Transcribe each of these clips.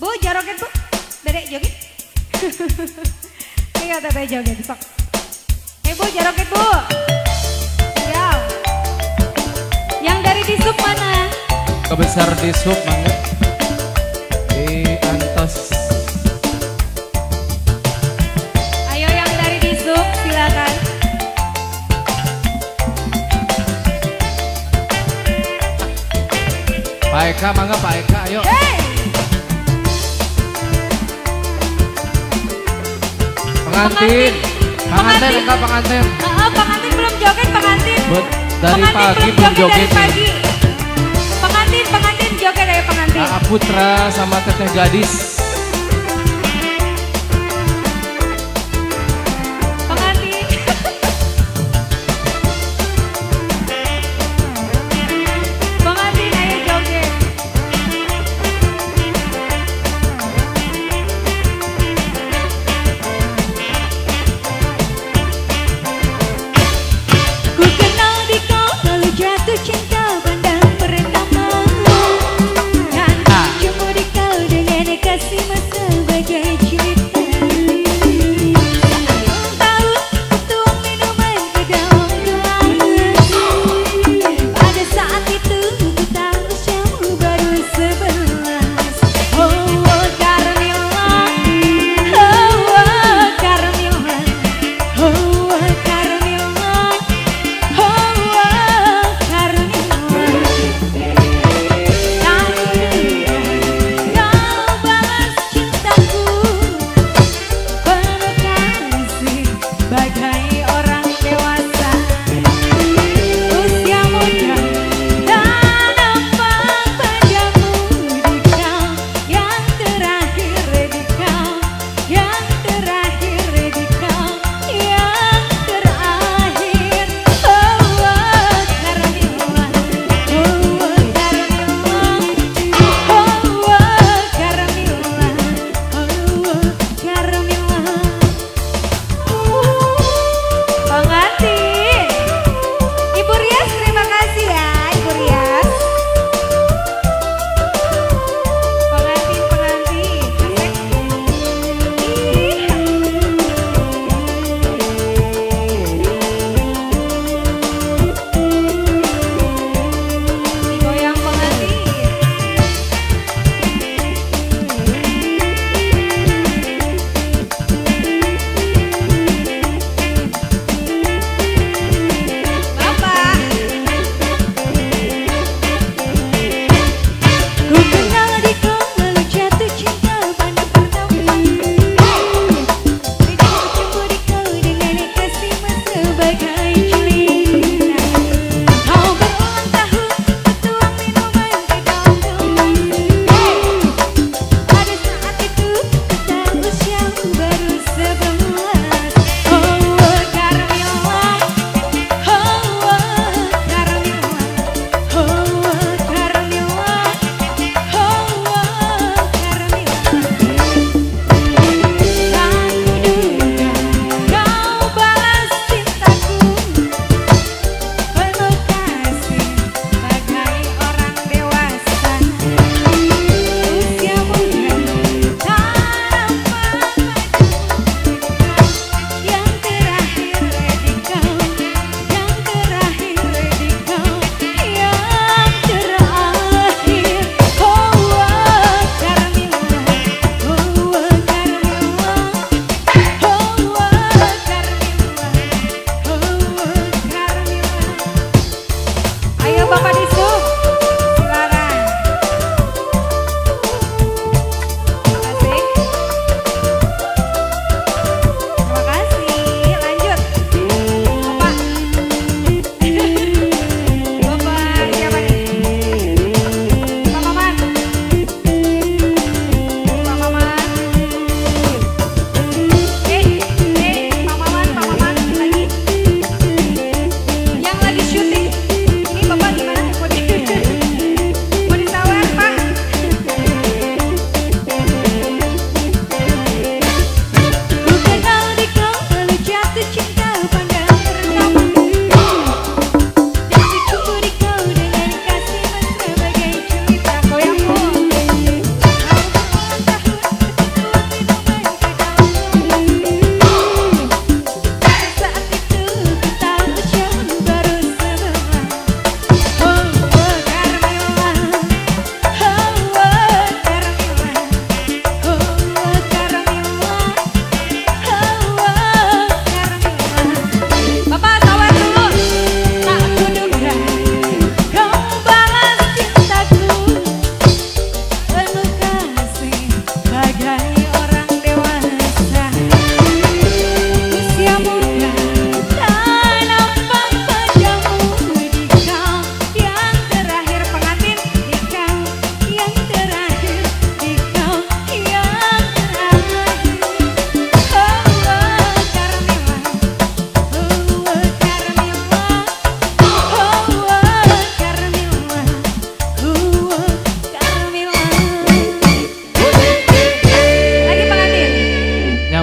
Bu, joget bu. Dedek joget. Ayo teteh joget sok. Bu, joget bu. Ya. Yang dari di sub mana? Kebesar di sub mangga. Di Antos. Ayo yang dari di sub silakan. Pak Eka mangga, Pak Eka ayo. Hey! Pengantin. Pengantin Eka pengantin. Pengantin belum joget pengantin. Dari Pengantin pagi belum dari joget nih. pagi. Pengantin joget ayo pengantin. Aa Putra sama Teteh Gadis. Pengantin. Pengantin ayo joget. Ku kenal di kau lalu jatuh cinta pandang pertama. Dan cuma di kau dengan kasih.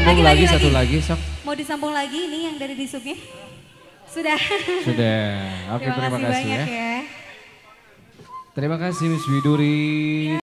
Sambung lagi satu lagi sok. Mau disambung lagi ini yang dari disupnya? Sudah. Sudah. Oke, terima kasih banyak ya. ya. Terima kasih Miss Widuri.